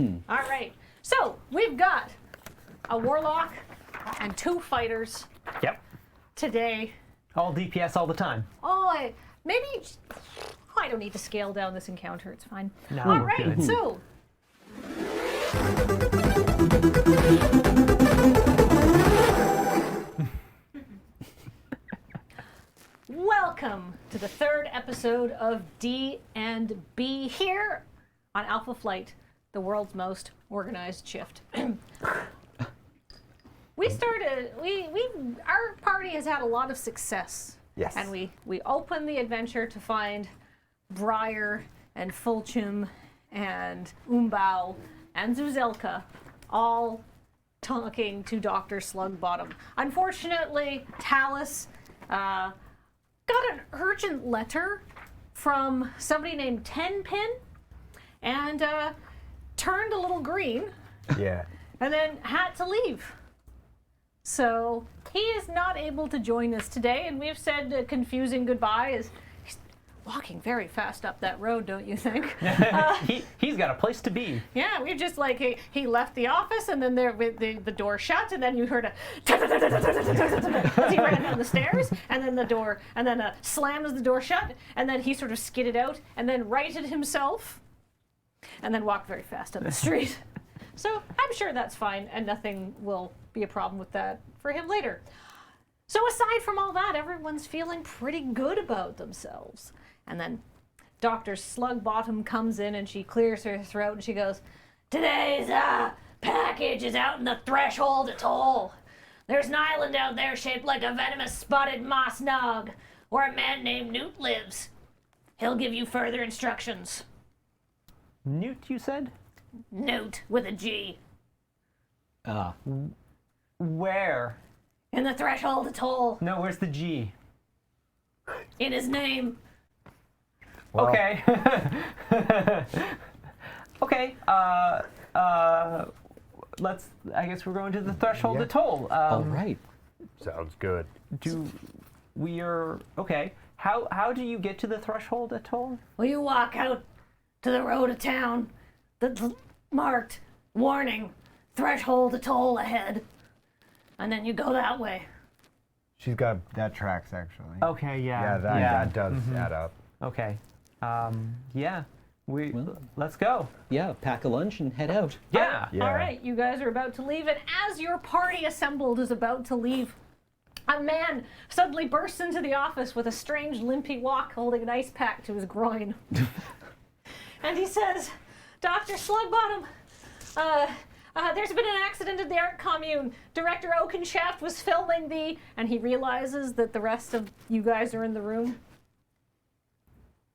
All right. So we've got a warlock and 2 fighters Yep. today. All DPS all the time. Oh, maybe I don't need to scale down this encounter. It's fine. No, All we're right. good. So. Welcome to the 3rd episode of D&B here on Alpha Flight, the world's most organized shift. Our party has had a lot of success. Yes. And we opened the adventure to find Briar and Fulchum and Umbao and Zuzelka all talking to Dr. Slugbottom. Unfortunately, Talus got an urgent letter from somebody named Tenpin and turned a little green. Yeah. And then had to leave. So he is not able to join us today, and we've said a confusing goodbye as he's walking very fast up that road, don't you think? He's got a place to be. Yeah, we've just like he left the office, and then the door shut, and then you heard a as he ran down the stairs, and then the door, and then slams the door shut, and then he sort of skidded out, and then righted himself, and then walked very fast up the street. So I'm sure that's fine, and nothing will be a problem with that for him later. So aside from all that, everyone's feeling pretty good about themselves. And then Dr. Slugbottom comes in and she clears her throat and she goes, "Today's package is out in the Threshold Atoll. There's an island out there shaped like a venomous spotted moss nog, where a man named Newt lives. He'll give you further instructions." Newt, you said? Newt with a G. Where? In the Threshold Atoll. No, where's the G? In his name. Well, Okay. Okay. I guess we're going to the Threshold Yeah. Atoll. All right. sounds good. Okay. How do you get to the Threshold Atoll? Well, you walk out to the road of town that's marked, warning, Threshold Atoll ahead. And then you go that way. She's got that tracks actually. Okay, yeah. That does add up. Okay. Yeah. Well. Let's go. Yeah, pack a lunch and head out. Yeah. Yeah. All right, you guys are about to leave, and as your party assembled is about to leave, a man suddenly bursts into the office with a strange limpy walk, holding an ice pack to his groin. And he says, "Dr. Slugbottom, there's been an accident at the art commune. Director Oakenshaft was filming the..." And he realizes that the rest of you guys are in the room.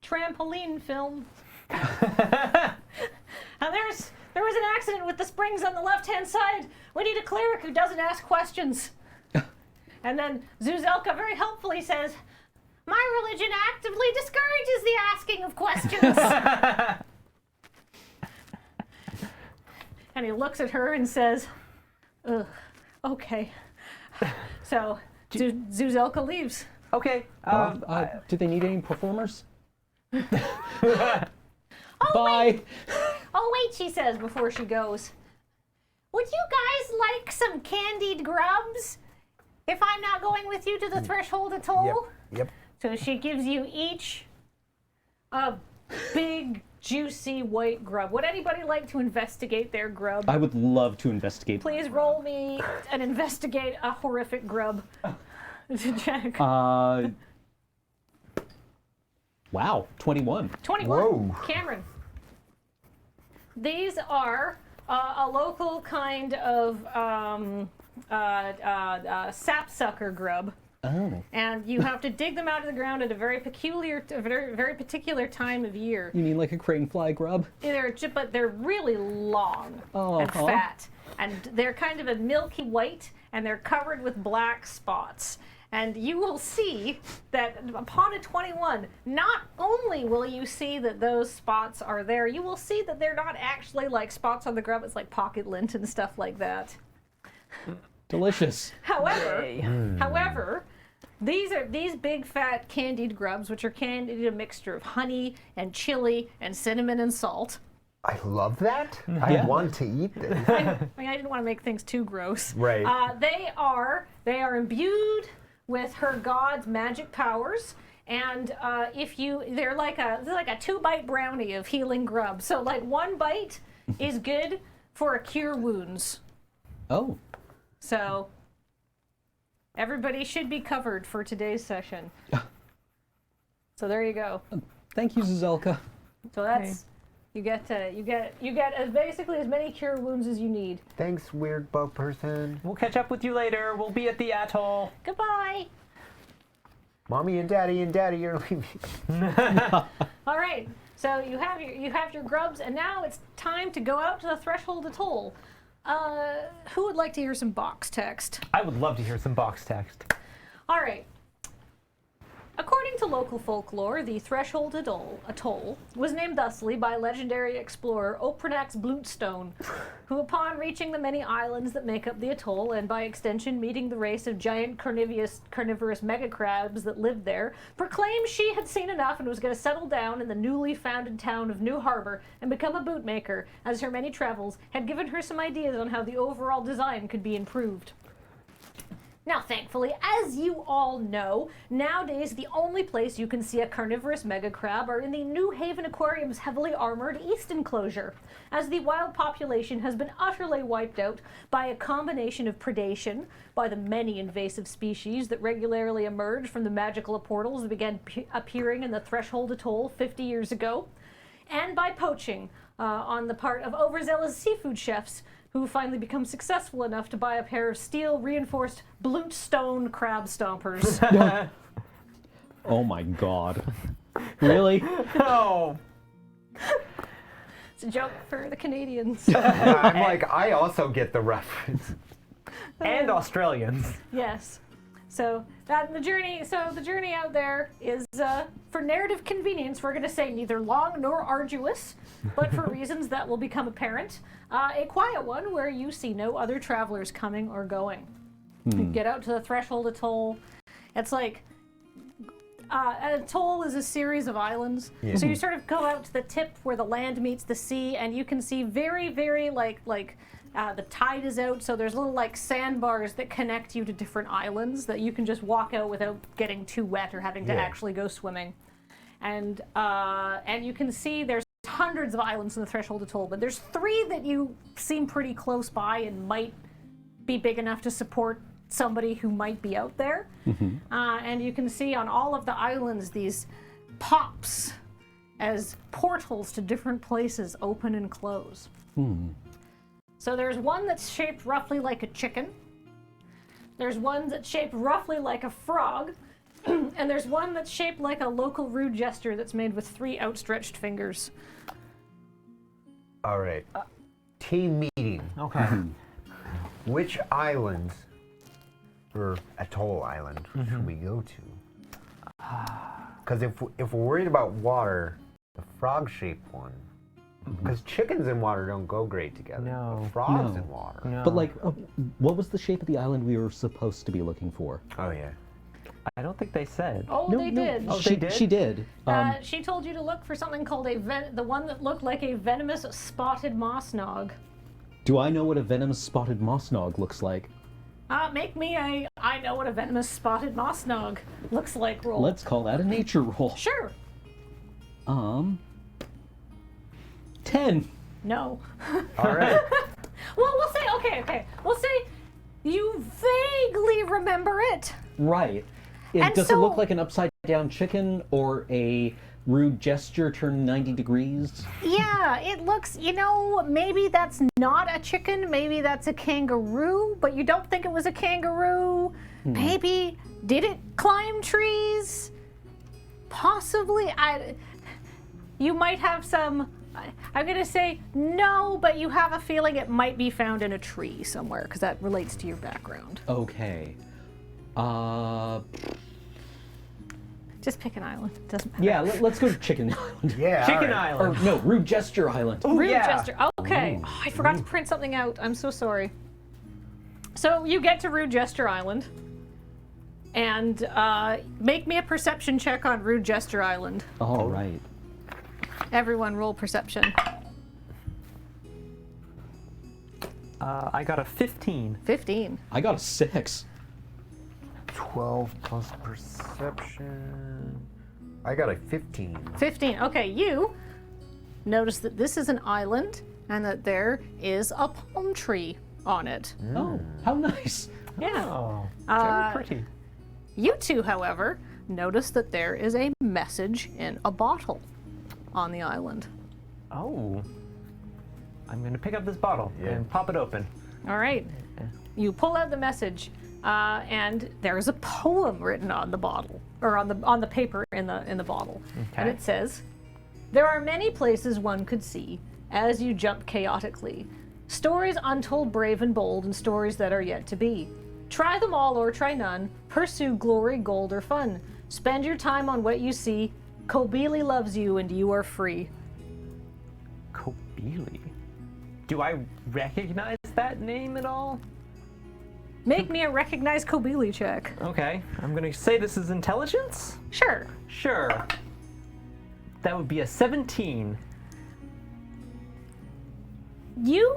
"Trampoline film." And there was an accident with the springs on the left-hand side. We need a cleric who doesn't ask questions. And then Zuzelka very helpfully says, "My religion actively discourages the asking of questions." And he looks at her and says, "Ugh, okay." So Zuzelka leaves. Okay. Do they need any performers? Oh, Bye. Wait. Oh, wait, she says before she goes. "Would you guys like some candied grubs if I'm not going with you to the Threshold Atoll?" Yep. So she gives you each a big, juicy white grub. Would anybody like to investigate their grub? I would love to investigate. Please roll me and investigate a horrific grub. Check. Wow, 21. 21. Whoa. Cameron. These are a local kind of sapsucker grub. Oh. And you have to dig them out of the ground at a very particular time of year. You mean like a crane fly grub? But they're really long and fat. And they're kind of a milky white, and they're covered with black spots. And you will see that upon a 21, not only will you see that those spots are there, you will see that they're not actually like spots on the grub. It's like pocket lint and stuff like that. Delicious. However, these big fat candied grubs, which are candied a mixture of honey and chili and cinnamon and salt. I love that. Yeah. I want to eat this. I mean, I didn't want to make things too gross. Right. They are imbued with her god's magic powers, and they're like a 2-bite brownie of healing grub. So like 1 bite is good for a cure wounds. Oh. So everybody should be covered for today's session. So there you go. Thank you, Zuzelka. So that's you get basically as many cure wounds as you need. Thanks, weird bug person. We'll catch up with you later. We'll be at the atoll. Goodbye. Mommy and daddy are leaving. All right. So you have your grubs, and now it's time to go out to the Threshold Atoll. Who would like to hear some box text? I would love to hear some box text. All right. According to local folklore, the Threshold Atoll was named thusly by legendary explorer Opranax Blootstone, who upon reaching the many islands that make up the atoll, and by extension meeting the race of giant carnivorous megacrabs that lived there, proclaimed she had seen enough and was going to settle down in the newly founded town of New Harbor and become a bootmaker, as her many travels had given her some ideas on how the overall design could be improved. Now, thankfully, as you all know, nowadays the only place you can see a carnivorous megacrab are in the New Haven Aquarium's heavily armored east enclosure, as the wild population has been utterly wiped out by a combination of predation by the many invasive species that regularly emerged from the magical portals that began appearing in the Threshold Atoll 50 years ago, and by poaching on the part of overzealous seafood chefs who finally become successful enough to buy a pair of steel-reinforced Blootstone crab stompers. Oh my god. Really? Oh. It's a joke for the Canadians. Yeah, I'm like, I also get the reference. And Australians. Yes. So the journey out there is, for narrative convenience, we're going to say neither long nor arduous, but for reasons that will become apparent, a quiet one where you see no other travelers coming or going. You get out to the Threshold Atoll. It's like an atoll is a series of islands. Yeah. So you sort of go out to the tip where the land meets the sea, and you can see very, very the tide is out, so there's little like sandbars that connect you to different islands that you can just walk out without getting too wet or having to actually go swimming. And you can see there's hundreds of islands in the Threshold Atoll, but there's 3 that you seem pretty close by and might be big enough to support somebody who might be out there. And you can see on all of the islands these pops as portals to different places open and close. So there's one that's shaped roughly like a chicken. There's one that's shaped roughly like a frog. And there's one that's shaped like a local rude jester that's made with 3 outstretched fingers. All right. Team meeting. Okay. Which islands, or atoll island, should we go to? Because if we're worried about water, the frog-shaped one. Because chickens in water don't go great together. No. But frogs No. in water. No. But like, what was the shape of the island we were supposed to be looking for? Oh yeah. I don't think they said. Oh, they did. Oh, she, they did? She did. She told you to look for something called the one that looked like a venomous spotted moss nog. Do I know what a venomous spotted moss nog looks like? Make me a I know what a venomous spotted moss nog looks like roll. Let's call that a nature roll. Sure. 10. No. All right. Well, we'll say, okay. We'll say you vaguely remember it. Right. And Does so- it look like an upside down chicken or a rude gesture turned 90 degrees? Yeah, it looks, maybe that's not a chicken, maybe that's a kangaroo, but you don't think it was a kangaroo. Maybe, did it climb trees? Possibly. You might have some, I'm going to say no, but you have a feeling it might be found in a tree somewhere, because that relates to your background. Okay. Just pick an island, it doesn't matter. Yeah, let's go to Chicken Island. Yeah. Chicken all right. Or Island. no, Rude Gesture Island. Rude yeah. Jester. Okay. Oh, I forgot to print something out. I'm so sorry. So you get to Rude Jester Island, and make me a perception check on Rude Jester Island. All right. Everyone roll perception. I got a 15. 15. I got a 6. 12 plus perception. I got a 15. 15. Okay, you notice that this is an island and that there is a palm tree on it. Oh, how nice. Yeah. Oh, Uh, very pretty. You two, however, notice that there is a message in a bottle on the island. Oh. I'm going to pick up this bottle Yeah. and pop it open. All right. You pull out the message, and there's a poem written on the bottle, or on the paper in the bottle, and Okay. it says, "There are many places one could see as you jump chaotically. Stories untold, brave and bold, and stories that are yet to be. Try them all or try none. Pursue glory, gold, or fun. Spend your time on what you see. Kobili loves you, and you are free." Kobili. Do I recognize that name at all? Make me a recognize Kobili check. Okay, I'm going to say this is intelligence? Sure. Sure. That would be a 17. You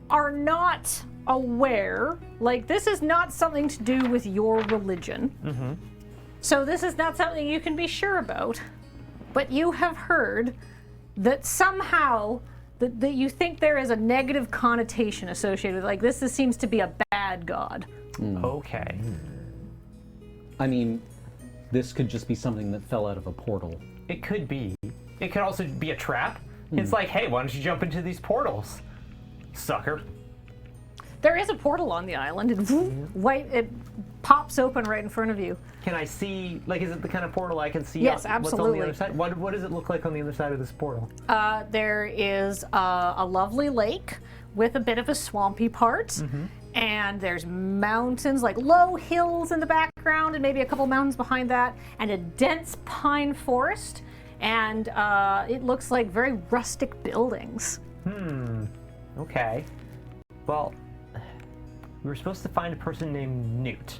are not aware, like, this is not something to do with your religion. Mm-hmm. So this is not something you can be sure about. But you have heard that somehow that you think there is a negative connotation associated with, like, this seems to be a bad god. Okay. I mean, this could just be something that fell out of a portal. It could be. It could also be a trap. It's like, hey, why don't you jump into these portals, sucker? There is a portal on the island, and it pops open right in front of you. Can I see, like, is it the kind of portal I can see Yes, what's on absolutely. the other side? What does it look like on the other side of this portal? There is a lovely lake with a bit of a swampy part, and there's mountains, like low hills in the background, and maybe a couple mountains behind that, and a dense pine forest, and it looks like very rustic buildings. Okay. Well, we were supposed to find a person named Newt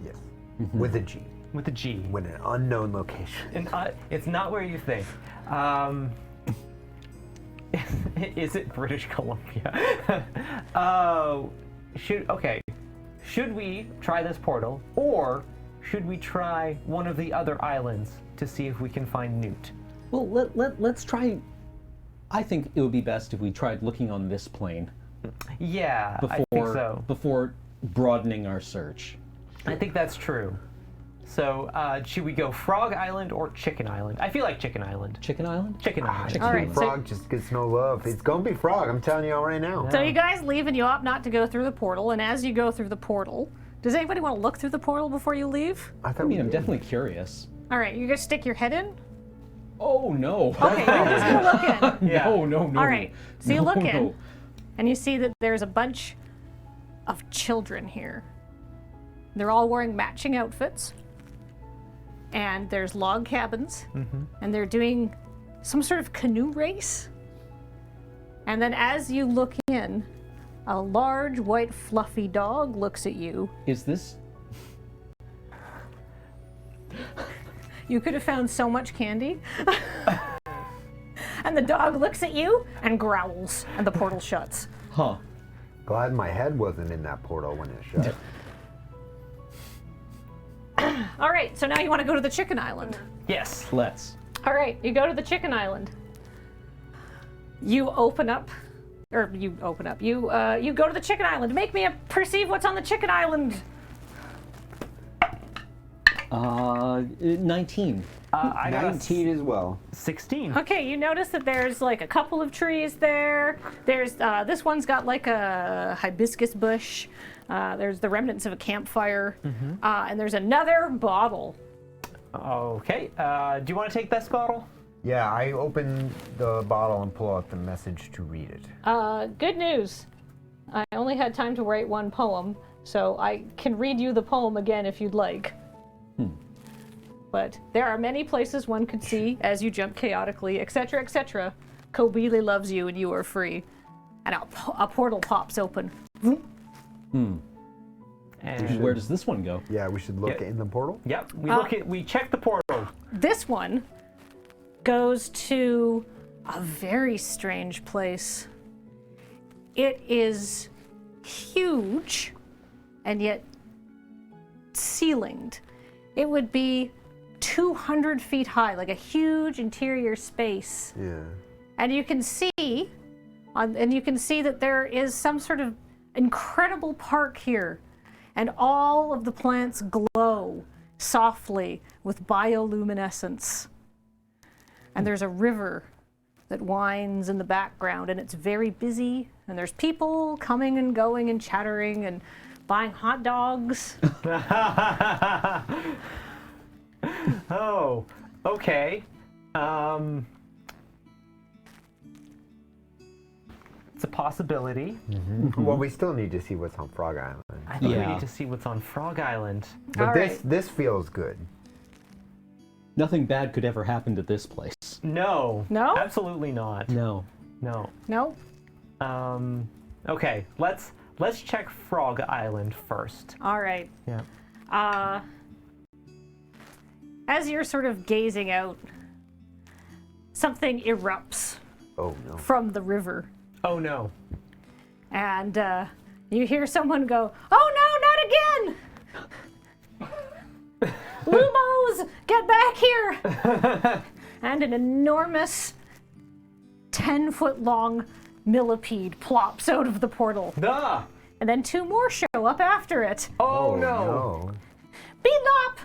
Yes. With a G. with a G. With an unknown location. And it's not where you think. Is it British Columbia? Should we try this portal, or should we try one of the other islands to see if we can find Newt? Well, let's try. I think it would be best if we tried looking on this plane Yeah, I think so. before broadening our search. I think that's true. So, should we go Frog Island or Chicken Island? I feel like Chicken Island. Chicken Island? Chicken Island. Chicken All right, so- Frog just gets no love. It's gonna be Frog. I'm telling you all right now. So you guys leave and you opt not to go through the portal, and as you go through the portal, does anybody want to look through the portal before you leave? I thought I mean, we I'm did. definitely curious. All right, you're gonna stick your head in? Oh no! Okay, you're just gonna look in. Yeah. No. All right, so you No, look in, no. and you see that there's a bunch of children here. They're all wearing matching outfits, and there's log cabins, and they're doing some sort of canoe race. And then as you look in, a large white fluffy dog looks at you. Is this? You could have found so much candy. And the dog looks at you and growls, and the portal shuts. Huh? Glad my head wasn't in that portal when it shut. All right, so now you want to go to the Chicken Island. Yes. Let's. All right, you go to the Chicken Island. You go to the Chicken Island. Make me perceive what's on the Chicken Island. 19. I got 19 as well. 16. Okay, you notice that there's like a couple of trees there. There's this one's got like a hibiscus bush. There's the remnants of a campfire, and there's another bottle. Okay. Do you want to take this bottle? Yeah, I open the bottle and pull out the message to read it. Good news. I only had time to write one poem, so I can read you the poem again if you'd like. But there are many places one could see as you jump chaotically, etc., etc. Kobili loves you and you are free. And a portal pops open. And Where does this one go? Yeah, we should look Yeah. in the portal. Yep. We check the portal. This one goes to a very strange place. it is huge and yet ceilinged. It would be 200 feet high, like a huge interior space. Yeah. And you can see, that there is some sort of incredible park here, and all of the plants glow softly with bioluminescence. And there's a river that winds in the background, and it's very busy, and there's people coming and going and chattering and buying hot dogs. Oh, okay. It's a possibility. Well, we still need to see what's on Frog Island. I think we Yeah. need to see what's on Frog Island. But All right. this feels good. Nothing bad could ever happen to this place. No. No? Absolutely not. No. No. No? Okay, let's check Frog Island first. All right. Yeah. As you're sort of gazing out, something erupts Oh no. from the river. Oh no. And you hear someone go, "Oh no, not again! Lumos, get back here!" And an enormous 10-foot-long millipede plops out of the portal. Ah! And then 2 more show up after it. Oh, no. No. Bebop!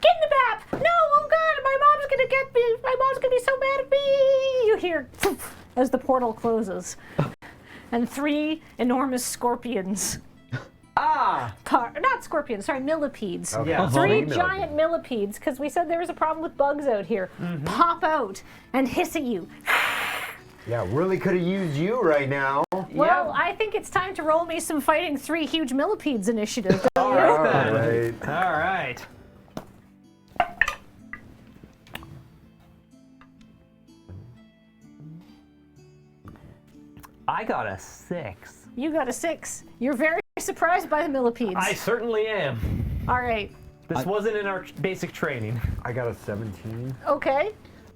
Get in the map! No, oh god, my mom's gonna get me! My mom's gonna be so mad at me! You hear poof, as the portal closes. And 3 enormous scorpions. Ah! Not scorpions, sorry, millipedes. Okay. Yeah. 3 Millipedes. giant millipedes, because we said there was a problem with bugs out here, pop out and hiss at you. Yeah, really could have used you right now. Well, I think it's time to roll me some fighting 3 huge millipedes initiative. All All right then. right. All right. I got a 6. You got a 6. You're very surprised by the millipedes. I certainly am. All right. This wasn't in our basic training. I got a 17. Okay.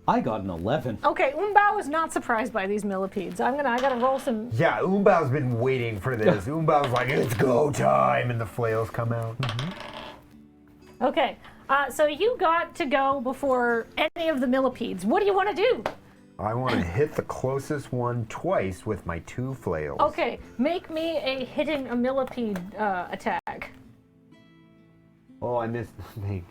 I got an 11. Okay, Umbao is not surprised by these millipedes. I gotta roll some. Yeah, Umbao's been waiting for this. Umbao's like, it's go time, and the flails come out. Okay, so you got to go before any of the millipedes. What do you want to do? I want to hit the closest one twice with my 2 flails. Okay, make me a hitting a millipede attack. Oh, I missed the thing.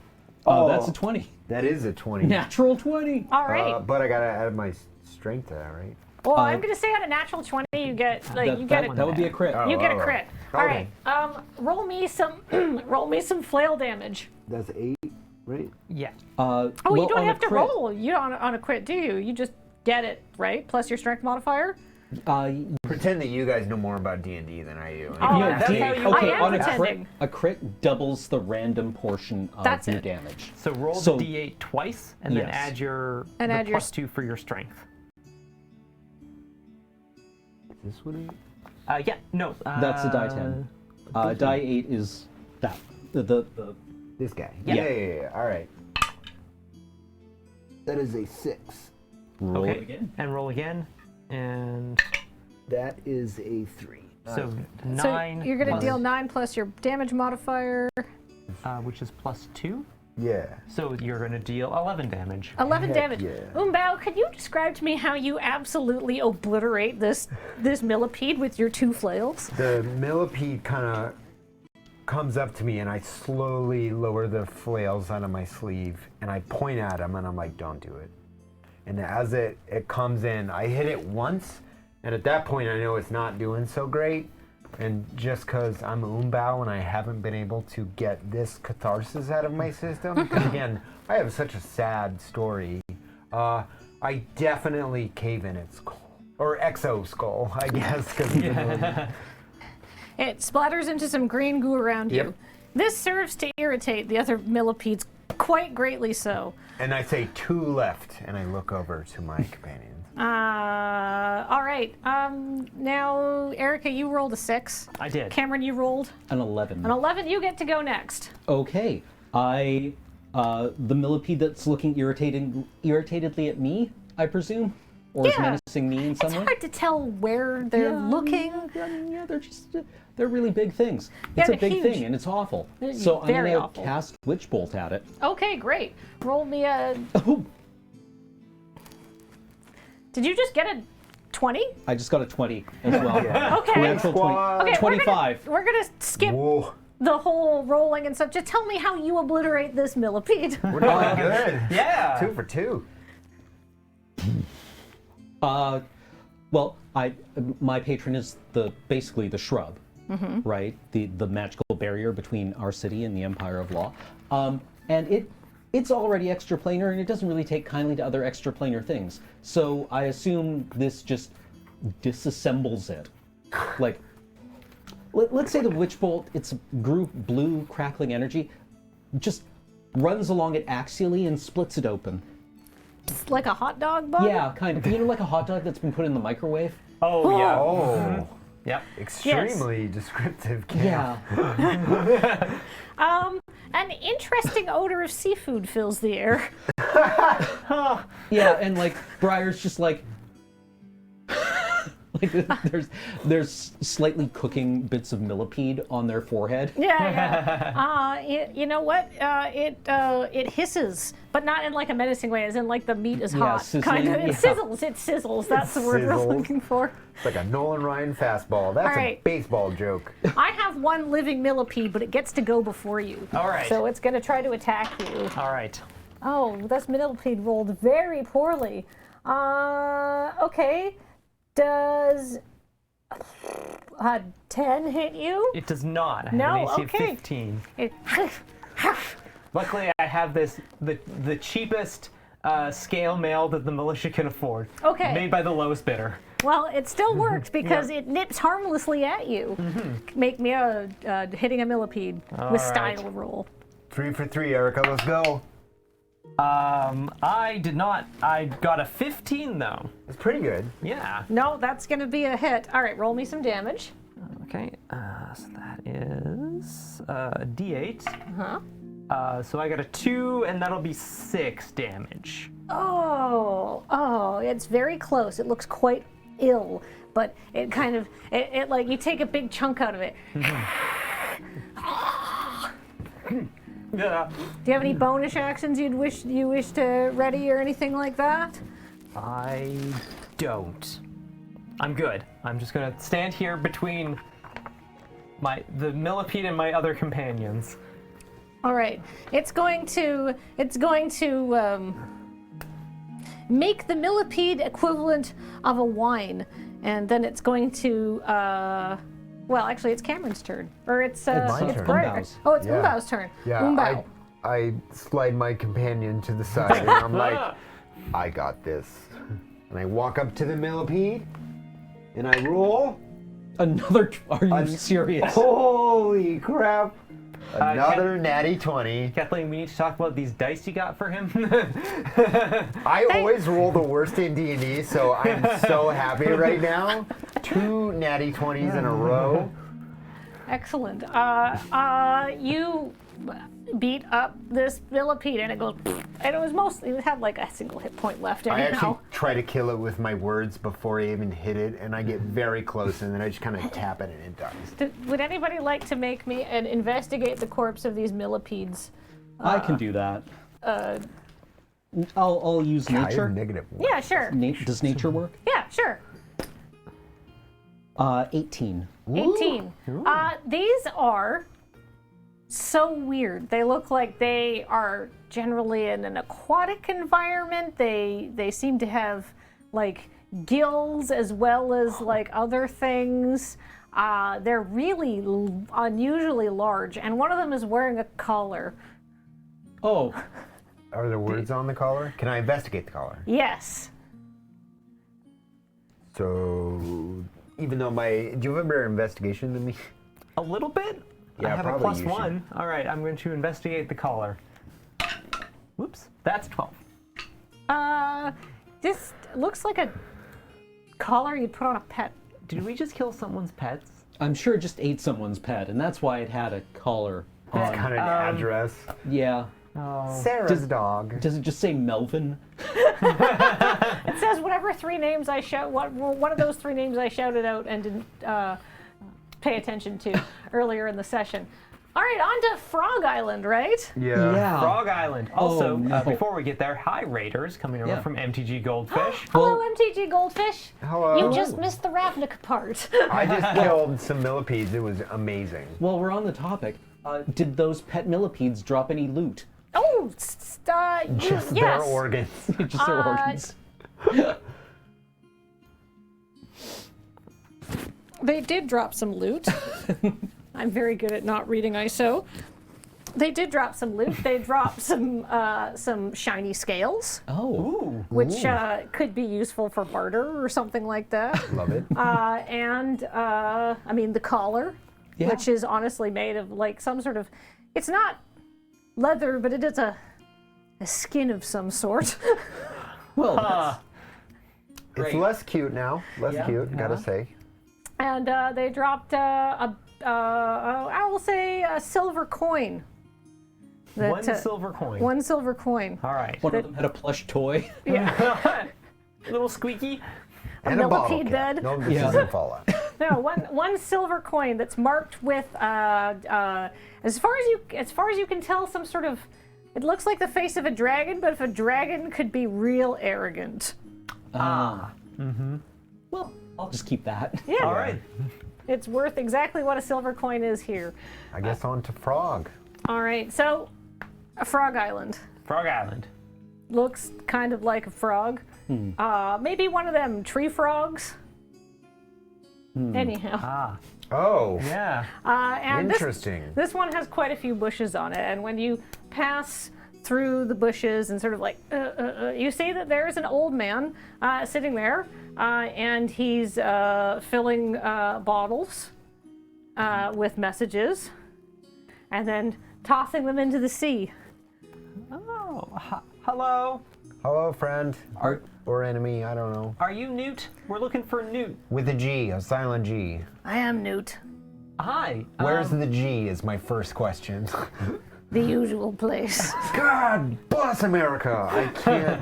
Oh, that's a 20. That is a 20. Natural 20. All right. But I gotta add my strength to that, right? Well, I'm gonna say on a natural 20, you get That would be a crit. Oh. you get a crit. All Okay. right. Roll me some flail damage. That's 8, right? Yeah. Oh, Well, you don't on a have to crit, roll. You don't on a crit, do you? You just get it, right? Plus your strength modifier. Pretend that you guys know more about D&D than I do. Oh, No, that's how you- okay, I am on pretending. a crit doubles the random portion of That's your it. damage. So roll So- the D8 twice, and then Yes. add your And the add your +2 for your strength. This one? Yeah. No. That's a die 10. Die 8 is that. The This guy. Yeah. Yeah. All right. That is a 6. roll Okay. it again. And roll again, and That is a 3. so So 9. you're gonna plus, deal 9 plus your damage modifier. which is +2. Yeah. So you're gonna deal 11 damage. 11 Heck damage. yeah. Umbao, could you describe to me how you absolutely obliterate this millipede with your 2 flails? The millipede kind of comes up to me, and I slowly lower the flails onto my sleeve, and I point at him, and I'm like, don't do it. And as it comes in, I hit it once, and at that point, I know it's not doing so great. And just because I'm Umbao and I haven't been able to get this catharsis out of my system, because again, I have such a sad story, I definitely cave in its skull. Or exo skull, I guess. Cause It splatters into some green goo around you. Yep. This serves to irritate the other millipedes quite greatly so. And I say 2 left, and I look over to my companions. All right. Now, Erika, you rolled a 6. I did. Cameron, you rolled An 11. an 11. You get to go next. Okay. The millipede that's looking irritatedly at me, I presume. Or is Yeah. menacing me in some It's way? hard to tell where they're looking. Yeah, they're really big things. It's they're a big huge. thing, and it's awful. They're So I'm very gonna awful. cast Witch Bolt at it. Okay, great. Roll me a. Oh, Did you just get a 20? I just got a 20 as well. Okay. Natural 20. Squad. Okay, 25. We're gonna skip Whoa, the whole rolling and stuff. Just tell me how you obliterate this millipede. we're doing good. Yeah. 2 for 2. Well, my patron is basically the shrub, right? The magical barrier between our city and the Empire of Law, and it's already extraplanar, and it doesn't really take kindly to other extraplanar things. So I assume this just disassembles it, like. Let's say the witch bolt, it's blue crackling energy, just runs along it axially and splits it open. It's like a hot dog bun? Yeah, kind of. You know, like a hot dog that's been put in the microwave? Oh, yeah. Oh, Yep. extremely descriptive. Cam. Yeah. An interesting odor of seafood fills the air. Yeah, and like Briar's just like there's slightly cooking bits of millipede on their forehead. Yeah. You know what? It hisses, but not in like a menacing way, as in like the meat is hot. sizzling, Kind of. It yeah. sizzles. It sizzles. That's the word we're sizzles. looking for. It's like a Nolan Ryan fastball. That's All a right. baseball joke. I have one living millipede, but it gets to go before you. All right. So it's going to try to attack you. All right. Oh, this millipede rolled very poorly. Okay. Does 10 hit you? It does not. I have No, an AC okay. of 15. It, Luckily, I have the cheapest scale mail that the militia can afford. Okay. Made by the lowest bidder. well, it still worked because it nips harmlessly at you. Make me a hitting a millipede with right. style roll. 3 for 3, Erika. Let's go. I did not. I got a 15 though. It's pretty good. Yeah. No, that's going to be a hit. All right, roll me some damage. Okay. So that is a D8. So I got a 2, and that'll be 6 damage. Oh, it's very close. It looks quite ill, but it kind of, it like you take a big chunk out of it. Yeah. Do you have any bonus actions you wish to ready or anything like that? I don't. I'm good. I'm just gonna stand here between the millipede and my other companions. All right, it's going to make the millipede equivalent of a wine, and then it's going to well, actually, it's Cameron's turn, or it's my it's turn. Briar. Umbau's. Oh, it's Yeah. Umbau's turn. Yeah, Umbau. I slide my companion to the side, and I'm like, I got this. And I walk up to the millipede, and I roll. Are you serious? Holy crap! Another natty 20. Kathleen, we need to talk about these dice you got for him. I always roll the worst in D&D, so I'm so happy right now. 2 natty 20s in a row. Excellent. You beat up this millipede, and it goes. And it had like a single hit point left. I Anyhow. actually try to kill it with my words before I even hit it, and I get very close, and then I just kind of tap it, and it dies. Would anybody like to make me and investigate the corpse of these millipedes? I can do that. I'll use I have nature. -1. Yeah, sure. Does nature work? Yeah, sure. 18. 18. These are so weird. They look like they are generally in an aquatic environment. They seem to have like gills as well as like other things. They're really unusually large, and one of them is wearing a collar. Oh, Are there words on the collar? Can I investigate the collar? Yes. So, even though do you have a better investigation than me? A little bit? Yeah, I have a probably plus you should. 1. All right, I'm going to investigate the collar. Whoops, that's 12. This looks like a collar you'd put on a pet. Did we just kill someone's pets? I'm sure it just ate someone's pet, and that's why it had a collar It's on. kind of an address. Yeah. Oh. Sarah's dog. Does it just say Melvin? It says whatever three names I shout. One of those three names I shouted out and didn't pay attention to earlier in the session. All right, on to Frog Island, right? Yeah. Frog Island. Also, no. before we get there, hi Raiders, coming over from MTG Goldfish. Hello, MTG Goldfish. Hello. You just missed the Ravnica part. I just killed some millipedes. It was amazing. Well, we're on the topic. Did those pet millipedes drop any loot? Oh, Just yes. their organs. Just their organs. They did drop some loot. I'm very good at not reading ISO. They did drop some loot. They dropped some shiny scales, Ooh. which could be useful for barter or something like that. Love it. And I mean the collar, Yeah. which is honestly made of like some sort of. It's not leather, but it is a skin of some sort. Well, that's It's great. less cute now. Less Yeah. cute, gotta say. And they dropped I will say a silver coin. That, One silver coin. One silver coin. All right. One of them had a plush toy. Little squeaky. And a bottle millipede cap. bed. No, this Yeah. isn't Fallout. No, one silver coin that's marked with as far as you can tell, some sort of. It looks like the face of a dragon, but if a dragon could be real arrogant. Well, I'll just keep that. Yeah. All right. It's worth exactly what a silver coin is here. I guess on to Frog. All right, so a Frog Island. Frog Island. Looks kind of like a frog. Maybe one of them tree frogs. Anyhow. Ah. Oh, Yeah. And interesting. This one has quite a few bushes on it, and when you pass through the bushes and sort of like, you see that there's an old man sitting there, and he's filling bottles with messages, and then tossing them into the sea. Oh. Hello. Hello, friend. Are, Or enemy, I don't know. Are you Newt? We're looking for Newt. With a G, a silent G. I am Newt. Hi. Where's the G is my first question. The usual place. God bless America. I can't.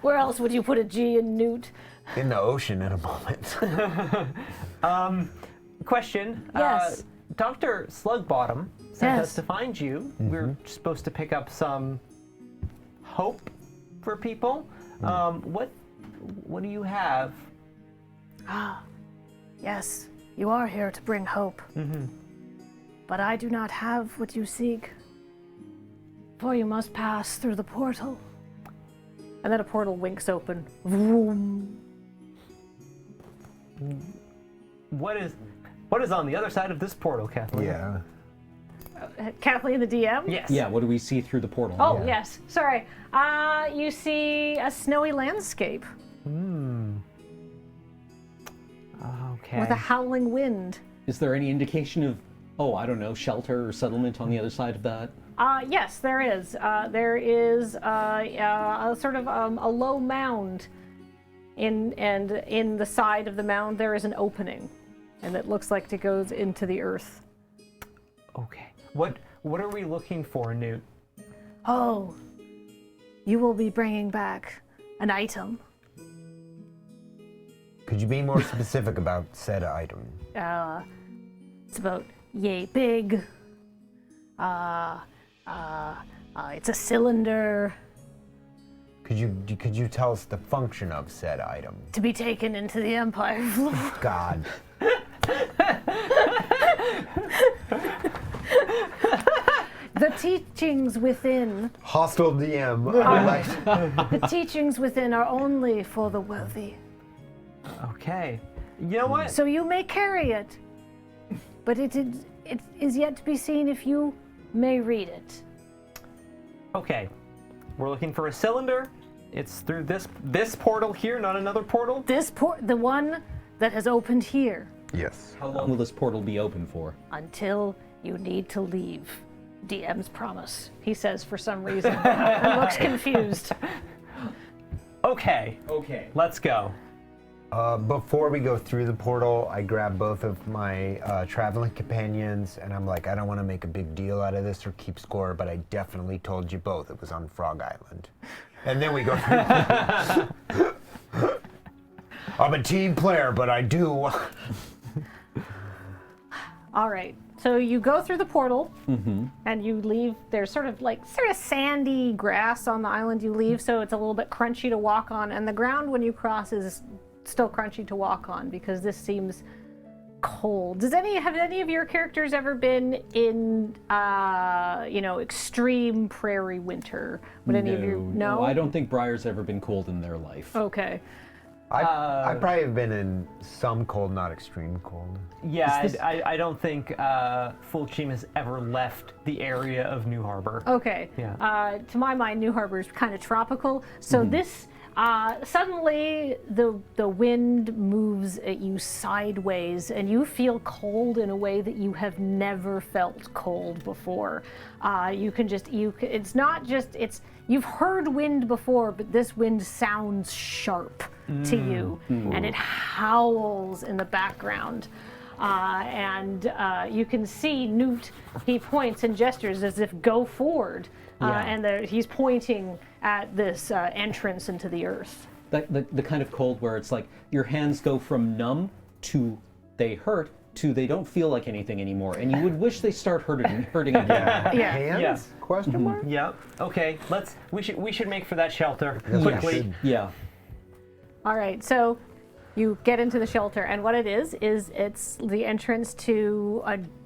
Where else would you put a G in Newt? In the ocean in a moment. Question. Yes. Dr. Slugbottom sent Yes. us to find you. We're supposed to pick up some hope for people. What do you have? Yes, you are here to bring hope. But I do not have what you seek. For you must pass through the portal. And then a portal winks open. Vroom. What is on the other side of this portal, Kathleen? Yeah. Kathleen, the DM? Yes. yeah, what do we see through the portal? Oh, Yeah. yes. Sorry. You see a snowy landscape Okay. with a howling wind. Is there any indication of, I don't know, shelter or settlement on the other side of that? Yes, there is. There is a sort of a low mound, and in the side of the mound there is an opening, and it looks like it goes into the earth. Okay. What are we looking for, Newt? Oh, you will be bringing back an item. Could you be more specific about said item? It's about yay big. It's a cylinder Could you tell us the function of said item? to be taken into the Empire. God. The teachings within, Hostile DM. I like. the teachings within are only for the wealthy. Okay. You know what? So you may carry it, but it is yet to be seen if you may read it. Okay. We're looking for a cylinder. It's through this portal here, not another portal. The one that has opened here, Yes. How long will this portal be open for? until you need to leave. DM's promise, he says for some reason, and looks confused. Okay. Okay. Let's go. Before we go through the portal, I grab both of my traveling companions, and I'm like, I don't want to make a big deal out of this or keep score, but I definitely told you both it was on Frog Island. And then we go through. I'm a team player, but I do. All right. So you go through the portal, and you leave. There's sort of sandy grass on the island you leave, so it's a little bit crunchy to walk on. And the ground when you cross is still crunchy to walk on because this seems cold. Have any of your characters ever been in, extreme prairie winter? Would any of you know? I don't think Briar's ever been cold in their life. Okay. I probably have been in some cold, not extreme cold. Yeah, I don't think Fulchim has ever left the area of New Harbor. Okay. Yeah. To my mind, New Harbor is kind of tropical. So this, suddenly the wind moves at you sideways and you feel cold in a way that you have never felt cold before. You've heard wind before, but this wind sounds sharp to you, and it howls in the background. You can see Newt, he points and gestures as if go forward, and he's pointing at this entrance into the earth. The kind of cold where it's like your hands go from numb to they hurt to they don't feel like anything anymore, and you would wish they start hurting again. Yeah. Hands? Yeah. Question mark? Yep. Okay. We should make for that shelter quickly. Yeah. All right, so you get into the shelter, and what it is it's the entrance to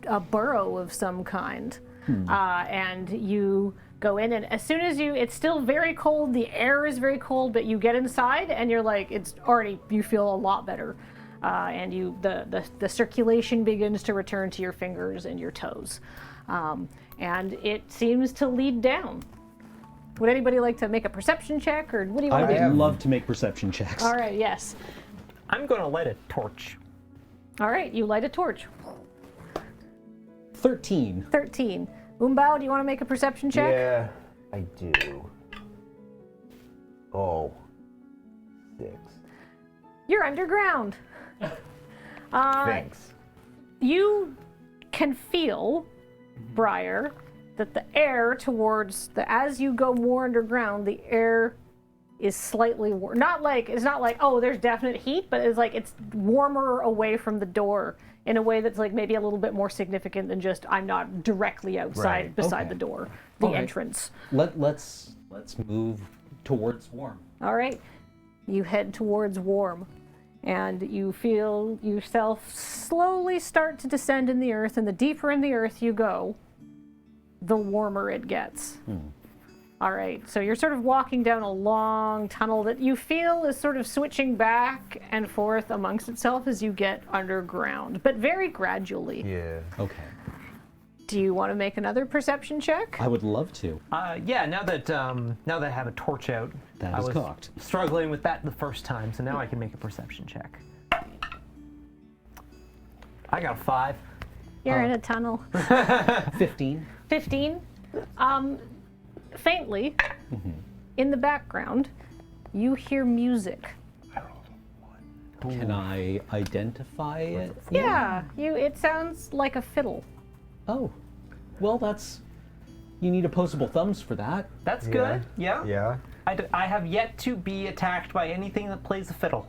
a burrow of some kind. And you go in, and as soon as it's still very cold, the air is very cold, but you get inside, and you're like, you feel a lot better. And the circulation begins to return to your fingers and your toes. And it seems to lead down. Would anybody like to make a perception check, or what do you want to do? I would love to make perception checks. All right, yes. I'm going to light a torch. All right, you light a torch. 13. 13. Umbao, do you want to make a perception check? Yeah, I do. Oh. 6. You're underground. Thanks. You can feel, Briar, that the air as you go more underground, the air is slightly warm. It's not like, oh, there's definite heat, but it's warmer away from the door in a way that's like maybe a little bit more significant than just I'm not directly outside beside the door, the entrance. Let's move towards warm. All right. You head towards warm, and you feel yourself slowly start to descend in the earth, and the deeper in the earth you go, the warmer it gets. All right, so you're sort of walking down a long tunnel that you feel is sort of switching back and forth amongst itself as you get underground, but very gradually. Yeah. Okay. Do you want to make another perception check? I would love to. Yeah. Now that I have a torch out, That I is was cocked. struggling with that the first time, so now I can make a perception check. I got a 5. You're in a tunnel. 15. 15. Faintly, in the background, you hear music. Can I identify it? Yeah, it sounds like a fiddle. Oh. Well, you need opposable thumbs for that. That's good. Yeah. Yeah. I have yet to be attacked by anything that plays a fiddle.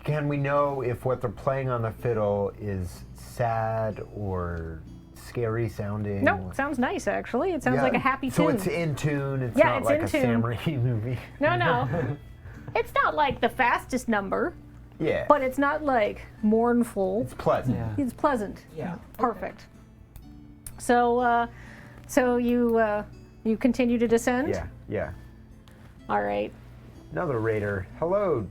Can we know if what they're playing on the fiddle is sad or scary sounding? No, sounds nice actually. It sounds like a happy tune. So it's in tune. It's Yeah, not it's like in a tune. Sam Raimi movie. No. It's not like the fastest number, Yeah. but it's not like mournful. it's pleasant. Yeah. It's pleasant. Yeah. Perfect. So you continue to descend? Yeah. Yeah. All right. Another raider. Hello,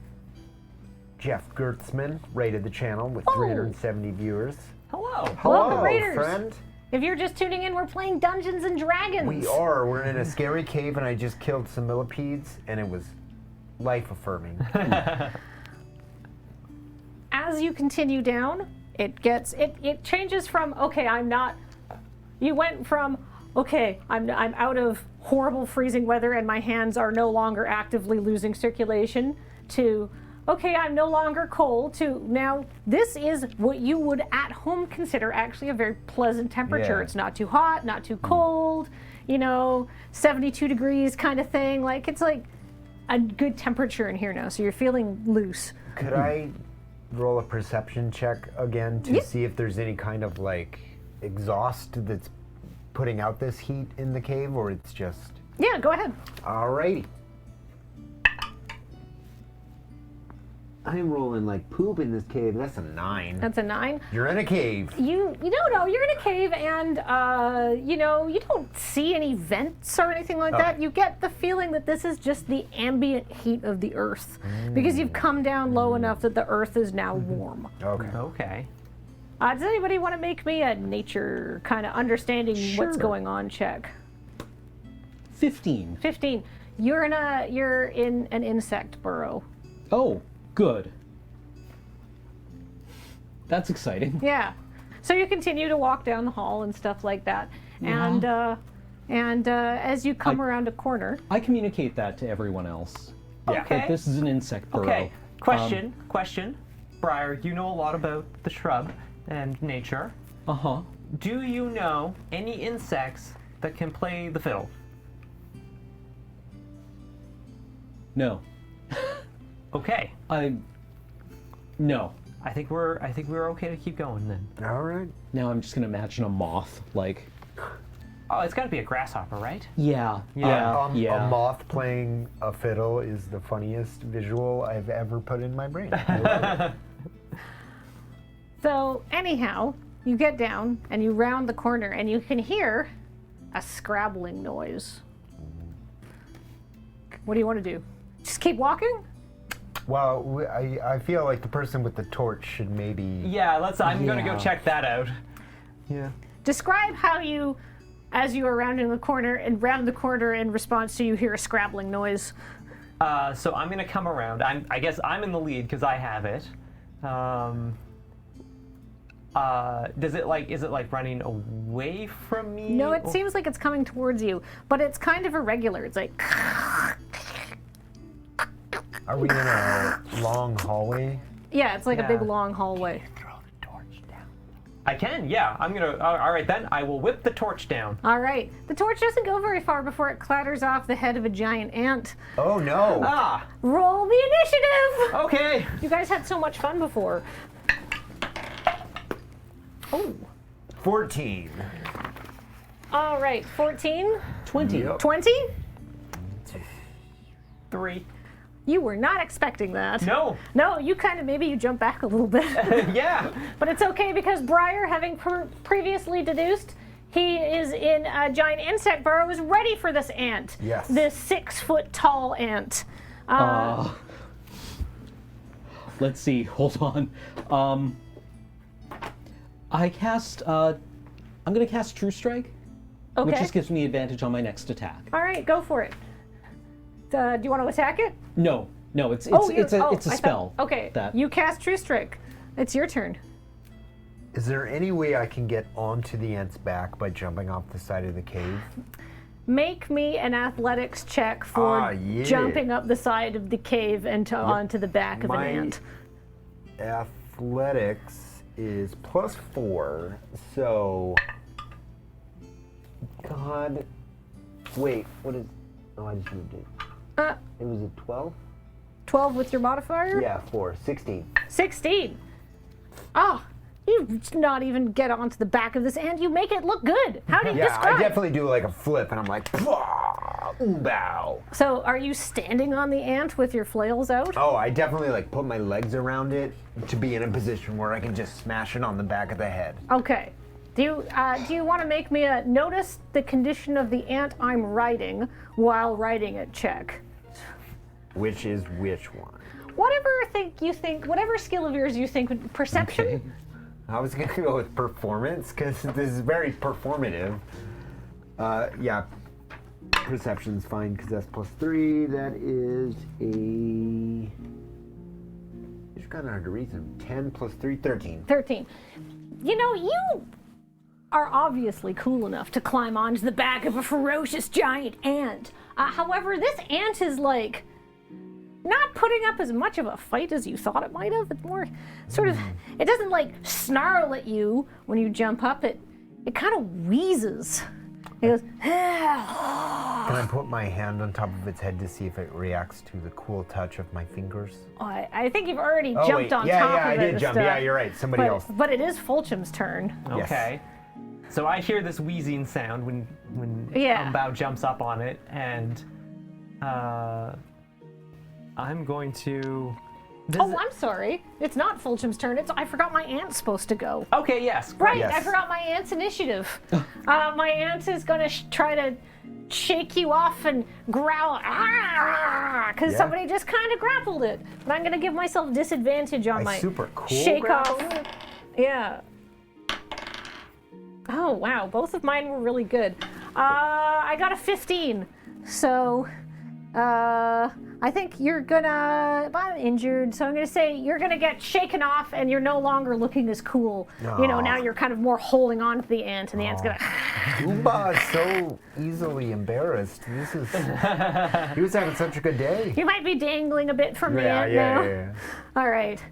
Jeff Gertzman rated the channel with Oh. 370 viewers. Hello. Hello, Welcome, raiders. friend. If you're just tuning in, we're playing Dungeons and Dragons. We are. We're in a scary cave, and I just killed some millipedes, and it was life-affirming. As you continue down, it changes from you went from I'm out of horrible freezing weather and my hands are no longer actively losing circulation to I'm no longer cold to now this is what you would at home consider actually a very pleasant temperature. Yeah. It's not too hot, not too cold, 72 degrees kind of thing. Like it's like a good temperature in here now, so you're feeling loose. Could I roll a perception check again to see if there's any kind of like exhaust that's putting out this heat in the cave, or it's just... Yeah, go ahead. Alrighty. I'm rolling like poop in this cave. That's a 9. That's a 9. You're in a cave. You don't know. You're in a cave, and you don't see any vents or anything like that. You get the feeling that this is just the ambient heat of the earth, because you've come down low enough that the earth is now warm. Okay. Okay. Does anybody want to make me a nature kind of understanding what's Sure. going on check? 15. 15. You're in an insect burrow. Oh, good. That's exciting. Yeah. So you continue to walk down the hall and stuff like that, and as you come around a corner. I communicate that to everyone else. Yeah. Okay. That this is an insect burrow. Okay. Question. Briar, you know a lot about the shrub and nature. Uh-huh. Do you know any insects that can play the fiddle? No. Okay. No. I think we're okay to keep going then. All right. Now I'm just gonna imagine a moth, like... Oh, it's got to be a grasshopper, right? Yeah. Yeah. A moth playing a fiddle is the funniest visual I've ever put in my brain. So anyhow, you get down and you round the corner and you can hear a scrabbling noise. What do you want to do? Just keep walking? Well, I feel like the person with the torch should maybe... Yeah, I'm gonna go Yeah. check that out. Yeah. Describe how you, as you are rounding the corner and round the corner in response to you hear a scrabbling noise. So I'm gonna come around. I guess I'm in the lead because I have it. Is it like running away from me? No, it seems like it's coming towards you, but it's kind of irregular. It's like, Are we in a long hallway? yeah, it's like a big Yeah. long hallway. Throw the torch down. I can, yeah. I'm gonna. All right, then I will whip the torch down. All right, the torch doesn't go very far before it clatters off the head of a giant ant. Oh no! Ah, Roll the initiative! okay. You guys had so much fun before. Oh. 14. All right, 14, 20. Yep. 20? 3. You were not expecting that. No. No, you kind of, maybe you jump back a little bit. Yeah. But it's okay because Briar, having previously deduced, he is in a giant insect burrow, is ready for this ant. Yes. This 6-foot tall ant. Let's see. Hold on. I cast. I'm gonna cast True Strike, Okay. which just gives me advantage on my next attack. All right, go for it. Do you want to attack it? No, it's you're- it's a I spell. thought, okay, That you cast True Strike. It's your turn. Is there any way I can get onto the ant's back by jumping off the side of the cave? Make me an athletics check for yeah. jumping up the side of the cave and onto the back of an ant. Athletics is +4, so... God... Wait, what is... Oh, I just moved it. It was a 12? 12 with your modifier? Yeah, 4. 16. 16. Oh, you not even get onto the back of this ant. You make it look good. How do you Yeah, describe? I definitely do like a flip, and I'm like, bow. So, are you standing on the ant with your flails out? Oh, I definitely like put my legs around it to be in a position where I can just smash it on the back of the head. Okay. Do you want to make me a notice the condition of the ant I'm riding while riding it check? Which is which one? Whatever whatever skill of yours you think would perception. Okay. I was gonna go with performance because this is very performative. Yeah, perception's fine because that's +3. That is a. It's kind of hard to read them. 10 + 3, 13. 13. You know, you are obviously cool enough to climb onto the back of a ferocious giant ant. However, this ant is like not putting up as much of a fight as you thought it might have. It's more sort of, it doesn't like snarl at you when you jump up. It kind of wheezes. He goes, Can I put my hand on top of its head to see if it reacts to the cool touch of my fingers? oh, I think you've already Oh, jumped wait. on Yeah, top yeah, of I it. did and jump. stuff. Yeah, you're right. Somebody else. But it is Fulchum's turn. Yes. Okay. So I hear this wheezing sound when Yeah. Umbao jumps up on it, and I'm going to. Oh, I'm sorry. It's not Fulchum's turn. I forgot my aunt's supposed to go. Okay, yes. Right, Yes. I forgot my aunt's initiative. My aunt is going to try to shake you off and growl, because Yeah. somebody just kind of grappled it. But I'm going to give myself disadvantage on my super cool shake off. grapple? Yeah. Oh, wow. Both of mine were really good. I got a 15. So, I think you're gonna. I'm injured, so I'm gonna say you're gonna get shaken off, and you're no longer looking as cool. You know, Aw. now you're kind of more holding on to the ant, and the ant's gonna. Umbaa is so easily embarrassed. This is. He was having such a good day. You might be dangling a bit from the Yeah, ant yeah, now. yeah. All right.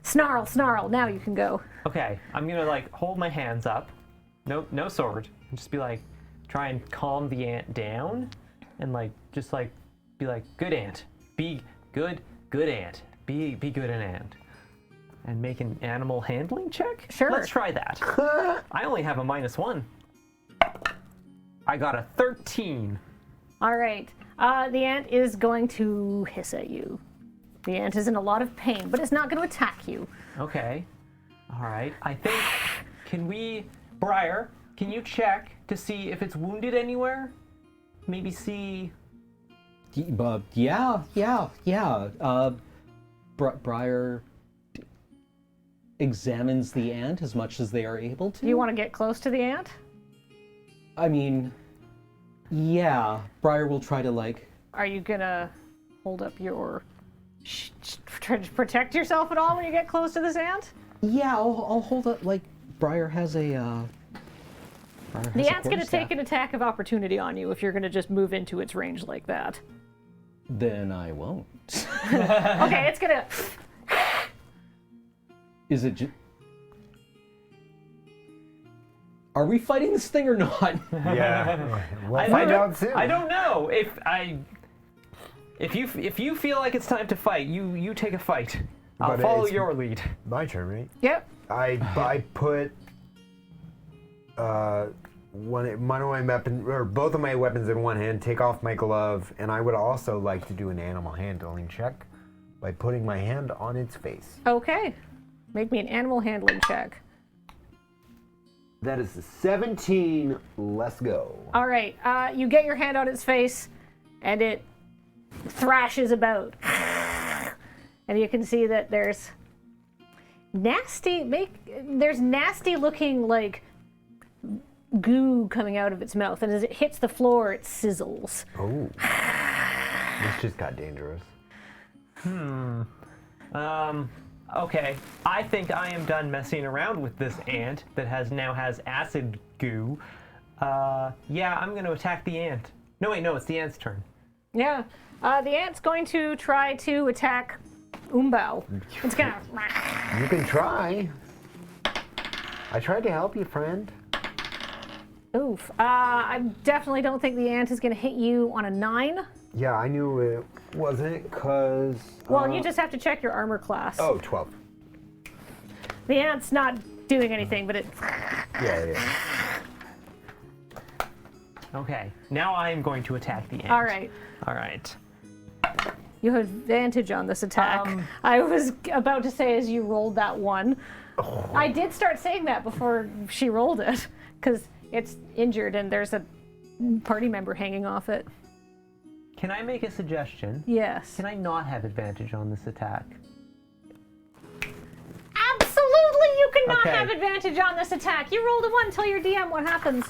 Snarl, snarl. Now you can go. Okay, I'm gonna like hold my hands up, no sword, and just be like, try and calm the ant down, and like just like be like, good ant, be good ant, be good an ant, and make an animal handling check. Sure. Let's try that. I only have a -1. I got a 13. All right. The ant is going to hiss at you. The ant is in a lot of pain, but it's not going to attack you. Okay. All right. I think. Briar? Can you check to see if it's wounded anywhere? Maybe see. Yeah. Briar examines the ant as much as they are able to. You want to get close to the ant? I mean, yeah. Briar will try to like. Are you going to hold up your... try to protect yourself at all when you get close to this ant? Yeah, I'll hold up. Like Briar has a. Briar has The a ant's going to quarterstaff. take an attack of opportunity on you if you're going to just move into its range like that. Then I won't. Okay, it's going to... Is it? Are we fighting this thing or not? Yeah. We'll I find don't- out soon. I don't know if you feel like it's time to fight, you take a fight. I'll But follow it's- your lead. My turn, right? Yep. I put one of my weapons, or both of my weapons in one hand, take off my glove, and I would also like to do an animal handling check by putting my hand on its face. Okay. Make me an animal handling check. That is a 17. Let's go. All right. You get your hand on its face, and it thrashes about. And you can see that there's nasty looking like goo coming out of its mouth, and as it hits the floor, it sizzles. Oh. This just got dangerous. Okay. I think I am done messing around with this ant that now has acid goo. Yeah, I'm going to attack the ant. No, wait, no, it's the ant's turn. Yeah. The ant's going to try to attack Umbao. It's gonna. You can try. I tried to help you, friend. Oof. I definitely don't think the ant is gonna hit you on a 9. Yeah, I knew it wasn't, because... Well, you just have to check your armor class. Oh, 12. The ant's not doing anything, but it. Yeah. Okay. Now I am going to attack the ant. All right. All right. You have advantage on this attack. I was about to say as you rolled that 1. Oh. I did start saying that before she rolled it, because it's injured and there's a party member hanging off it. Can I make a suggestion? Yes. Can I not have advantage on this attack? Absolutely, you cannot Okay. have advantage on this attack. You rolled a 1. Tell your DM what happens.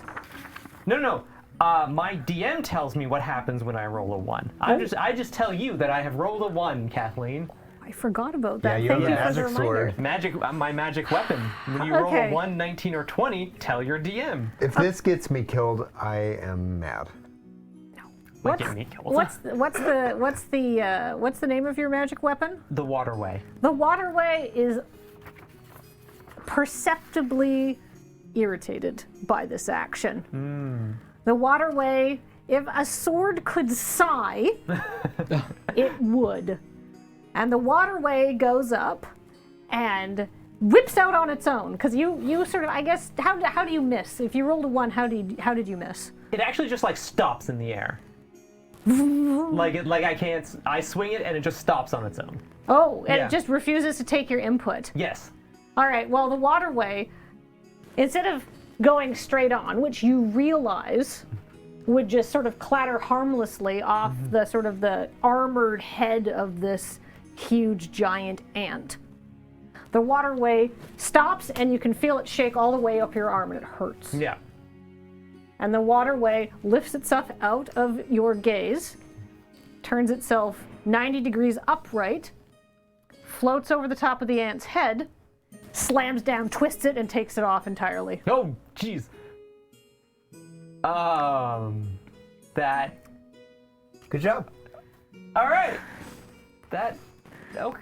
No. My DM tells me what happens when I roll a 1. I just tell you that I have rolled a 1, Kathleen. I forgot about that. you Thank have you a for the magic reminder. sword. My magic weapon. When you roll Okay. a 1, 19, or 20, tell your DM. If this gets me killed, I am mad. Might get me killed. What's the name of your magic weapon? The waterway? The waterway is perceptibly irritated by this action. The waterway, if a sword could sigh, it would. And the waterway goes up and whips out on its own. Because you sort of, I guess, how do you miss? If you rolled a 1, how did you miss? It actually just like stops in the air. I swing it and it just stops on its own. Oh, and Yeah. it just refuses to take your input. Yes. All right, well, the waterway, instead of going straight on, which you realize would just sort of clatter harmlessly off the sort of the armored head of this huge giant ant. The waterway stops and you can feel it shake all the way up your arm and it hurts. Yeah. And the waterway lifts itself out of your gaze, turns itself 90 degrees upright, floats over the top of the ant's head, slams down, twists it, and takes it off entirely. Oh, jeez. That. Good job. All right. That. Oh,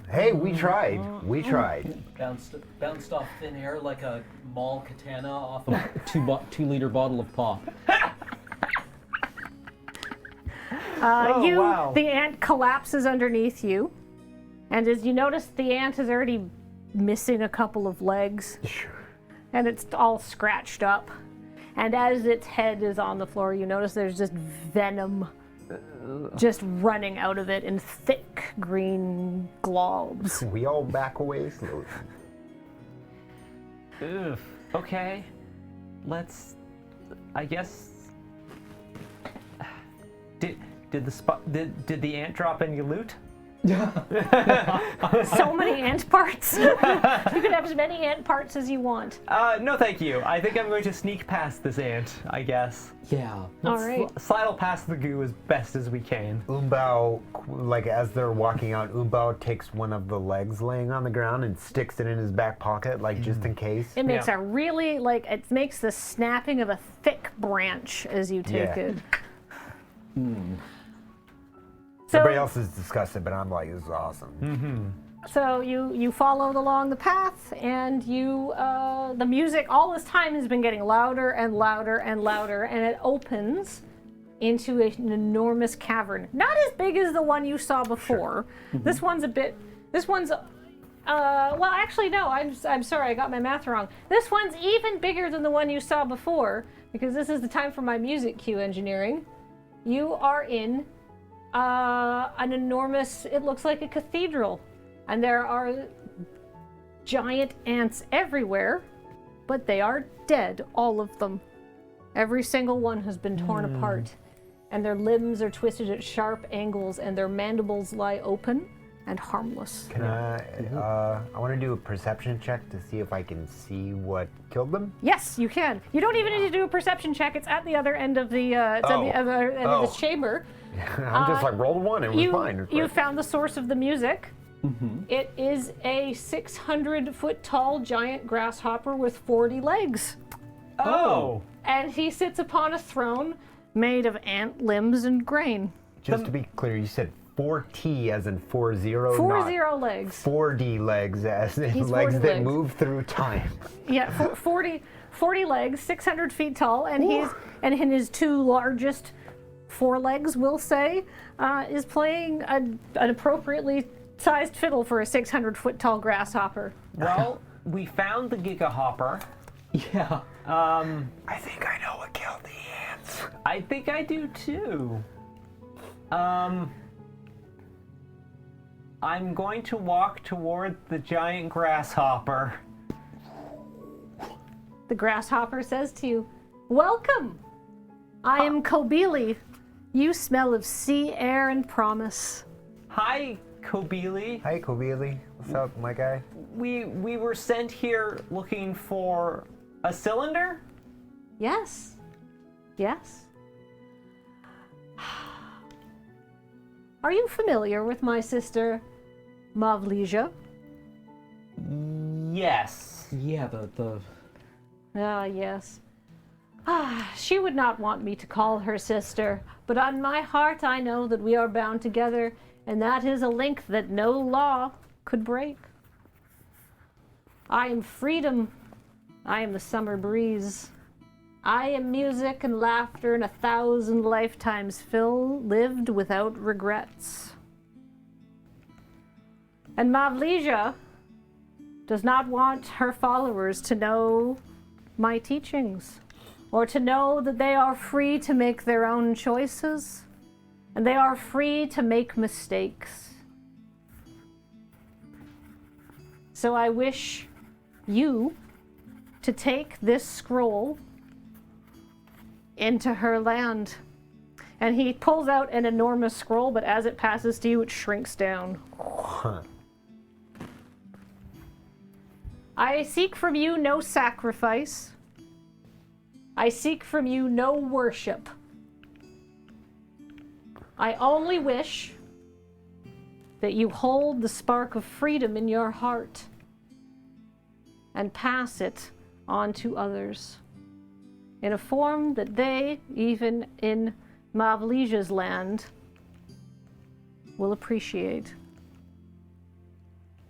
Hey, we tried. We tried. Bounced off thin air like a mall katana off a 2-liter bottle of pop. Wow. The ant collapses underneath you, and as you notice, the ant is already missing a couple of legs, Sure. and it's all scratched up. And as its head is on the floor, you notice there's just venom just running out of it in thick green globs. We all back away slowly. Ugh. Okay. Let's. I guess. Did the ant drop any loot? So many ant parts. You can have as many ant parts as you want. No, thank you. I think I'm going to sneak past this ant, I guess. Yeah. All right. Sidle past the goo as best as we can. Umbao, like as they're walking out, Umbao takes one of the legs laying on the ground and sticks it in his back pocket, like just in case. It makes Yeah. a really, it makes the snapping of a thick branch as you take Yeah. it. Everybody else is disgusted, but I'm like, this is awesome. So you follow along the path, and the music all this time has been getting louder and louder and louder, and it opens into an enormous cavern. Not as big as the one you saw before. This one's well, actually, no, I'm sorry, I got my math wrong. This one's even bigger than the one you saw before, because this is the time for my music cue engineering. You are in an enormous, it looks like a cathedral, and there are giant ants everywhere, but they are dead, all of them. Every single one has been torn apart, and their limbs are twisted at sharp angles, and their mandibles lie open and harmless. Can I want to do a perception check to see if I can see what killed them. Yes, you can. You don't even need to do a perception check. It's at the other end of the at the other end of this chamber. I'm just like, rolled one, it was fine. It was You great. found the source of the music. It is a 600-foot tall giant grasshopper with 40 legs. Oh! And he sits upon a throne made of ant limbs and grain. Just to be clear, you said 4T as in 40, 40 not legs. 4D legs as in He's legs 40 that legs. move through time. Yeah, 40 legs, 600 feet tall, and in his two largest forelegs, we'll say, is playing an appropriately sized fiddle for a 600-foot tall grasshopper. Well, we found the Gigahopper. Yeah. I think I know what killed the ants. I think I do too. I'm going to walk toward the giant grasshopper. The grasshopper says to you, "Welcome. I am Kobili. You smell of sea air and promise." Hi, Kobili. Hi, Kobili. What's up, my guy? We were sent here looking for a cylinder? Yes. Yes. Are you familiar with my sister, Mavlija? Yes. Yeah, the Ah, yes. She would not want me to call her sister, but on my heart I know that we are bound together, and that is a link that no law could break. I am freedom. I am the summer breeze. I am music and laughter and 1,000 lifetimes lived without regrets. And Mavlesia does not want her followers to know my teachings, or to know that they are free to make their own choices, and they are free to make mistakes. So I wish you to take this scroll into her land. And he pulls out an enormous scroll, but as it passes to you, it shrinks down. I seek from you no sacrifice. I seek from you no worship. I only wish that you hold the spark of freedom in your heart and pass it on to others in a form that they, even in Mavlesia's land, will appreciate.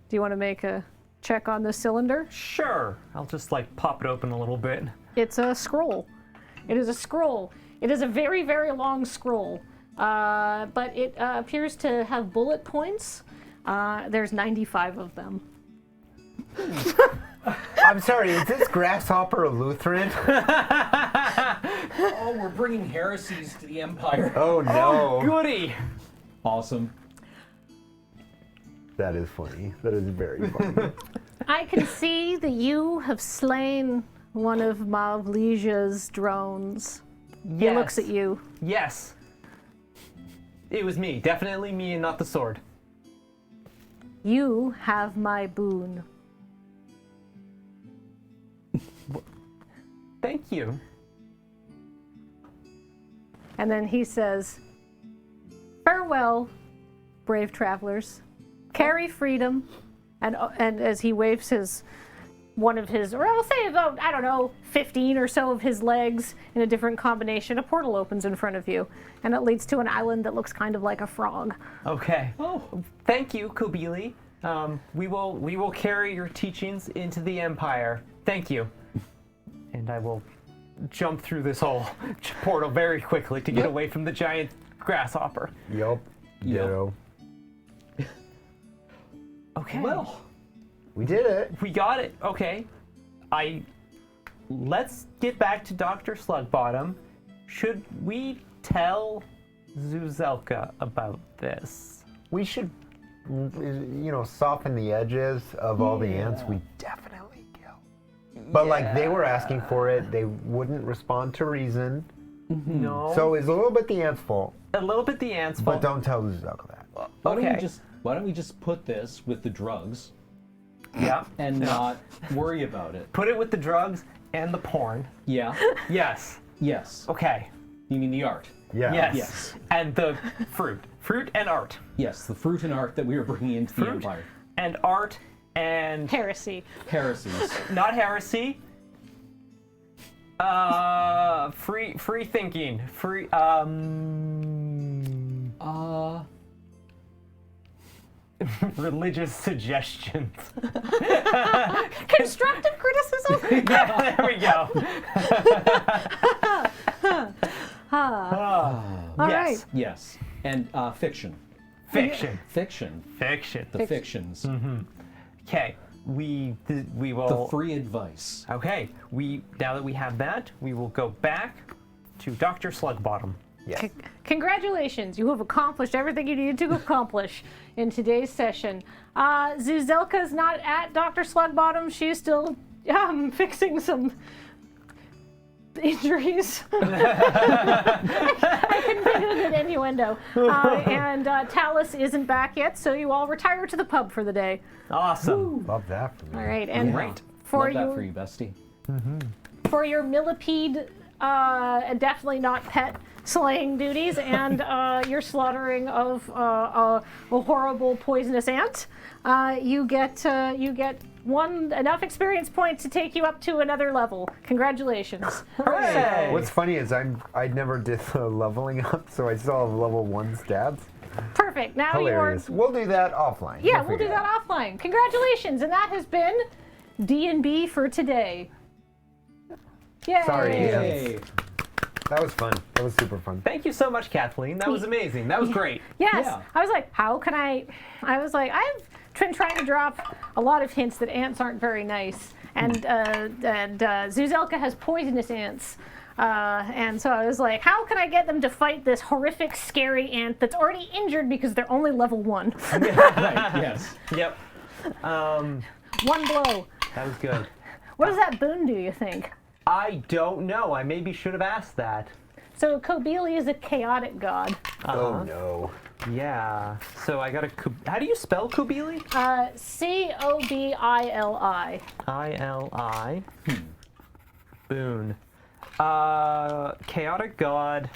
Do you want to make a check on the cylinder? Sure. I'll just like pop it open a little bit. It's a scroll. It is a scroll. It is a very, very long scroll, but it appears to have bullet points. There's 95 of them. I'm sorry, is this Grasshopper a Lutheran? Oh, we're bringing heresies to the Empire. Oh no. Goody. Awesome. That is funny. That is very funny. I can see that you have slain one of Mavlesia's drones. Yes. He looks at you. Yes. It was me. Definitely me and not the sword. You have my boon. Thank you. And then he says, farewell, brave travelers. Carry freedom. And as he waves one of his, or I'll say about, I don't know, 15 or so of his legs in a different combination, a portal opens in front of you. And it leads to an island that looks kind of like a frog. Okay. Oh, thank you, Kobili. We will carry your teachings into the Empire. Thank you. And I will jump through this whole portal very quickly to get away from the giant grasshopper. Yup. Ditto. Okay. Well, We did it. We got it. Okay. Let's get back to Dr. Slugbottom. Should we tell Zuzelka about this? We should, soften the edges of all the ants we definitely kill. But like they were asking for it, they wouldn't respond to reason. No. So it's a little bit the ants' fault. A little bit the ants' fault. But don't tell Zuzelka that. why don't we just put this with the drugs Yeah. and not worry about it? Put it with the drugs and the porn. Yeah. Yes. Yes. Okay. You mean the art? Yeah. Yes. Yes. And the fruit. Fruit and art. Yes, the fruit and art that we are bringing into the Fruit Empire. and art and Heresy. Heresies. not heresy. Free thinking. Religious suggestions. Constructive criticism? Yeah, there we go. All Yes. right. Yes. And fiction. Fiction. Fiction. Fiction. The fictions. Okay. We The will. free advice. Okay. Now that we have that, we will go back to Dr. Slugbottom. Yes. Congratulations, you have accomplished everything you needed to accomplish in today's session. Zuzelka's not at Dr. Slugbottom. She's still fixing some injuries. I couldn't think of an innuendo. And Talus isn't back yet, so you all retire to the pub for the day. Awesome. Love that for me. All right, and Great. for Love that you, for you, bestie. for your millipede, definitely not pet slaying duties, and your slaughtering of a horrible poisonous ant, you get enough experience points to take you up to another level. Congratulations. Hooray! What's funny is I never did the leveling up, so I still have level 1 stabs. Perfect. Now Hilarious. We'll do that offline. we'll do that offline. Congratulations, and that has been D&B for today. Yay! Sorry, Yay. That was fun. That was super fun. Thank you so much, Kathleen. That was amazing. That was great. Yes. Yeah. I was like, how can I was like, I've been trying to drop a lot of hints that ants aren't very nice. And Zuzelka has poisonous ants. And so I was like, how can I get them to fight this horrific, scary ant that's already injured because they're only level 1? Right, yes. Yep. One blow. That was good. What does that boon do, you think? I don't know. I maybe should have asked that. So Kobili is a chaotic god. Oh no. Yeah. So I got a. How do you spell Kubili? Cobili. ILI. Boon. Chaotic god.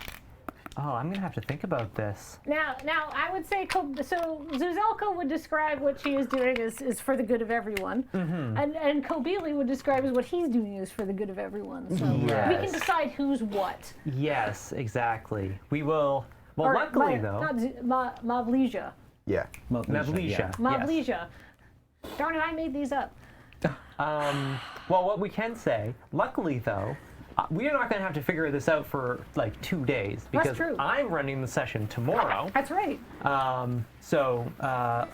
Oh, I'm gonna have to think about this. Now I would say so. Zuzelka would describe what she is doing is for the good of everyone, and Kobili would describe as what he's doing is for the good of everyone. So we can Yes. decide who's what. Yes, exactly. We will. Well, Or luckily though. not Mavlesia. Yeah. Mavlesia. Mavlesia. Darn it, I made these up. Well, what we can say, luckily though, we are not going to have to figure this out for like 2 days because true. I'm running the session tomorrow. That's right. So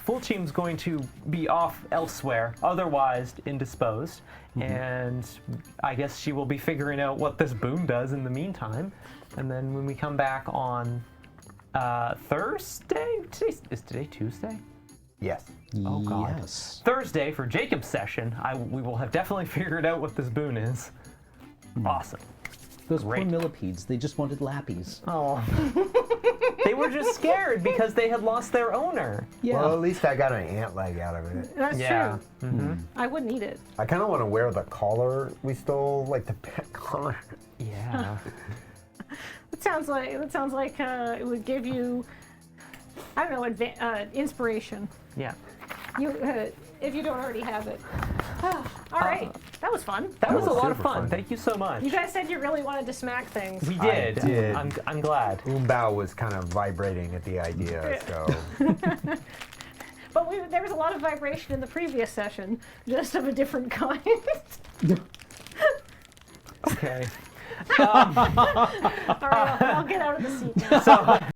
full team's going to be off elsewhere, otherwise indisposed, and I guess she will be figuring out what this boon does in the meantime. And then when we come back on Thursday, is today Tuesday? Yes. Oh God. Yes. Thursday for Jacob's session, we will have definitely figured out what this boon is. Awesome. Those Great. poor millipedes, they just wanted lappies. Oh. They were just scared because they had lost their owner. Yeah. Well, at least I got an ant leg out of it. That's Yeah. true. I wouldn't eat it. I kind of want to wear the collar we stole, like the pet collar. Yeah. It sounds like it would give you, I don't know, inspiration. Yeah. You if you don't already have it. All right, that was fun. That was a was lot of super fun. fun. Thank you so much. You guys said you really wanted to smack things. We I did. did. I'm glad. Umbao was kind of vibrating at the idea, so. But there was a lot of vibration in the previous session, just of a different kind. Okay. All right, I'll get out of the seat now. So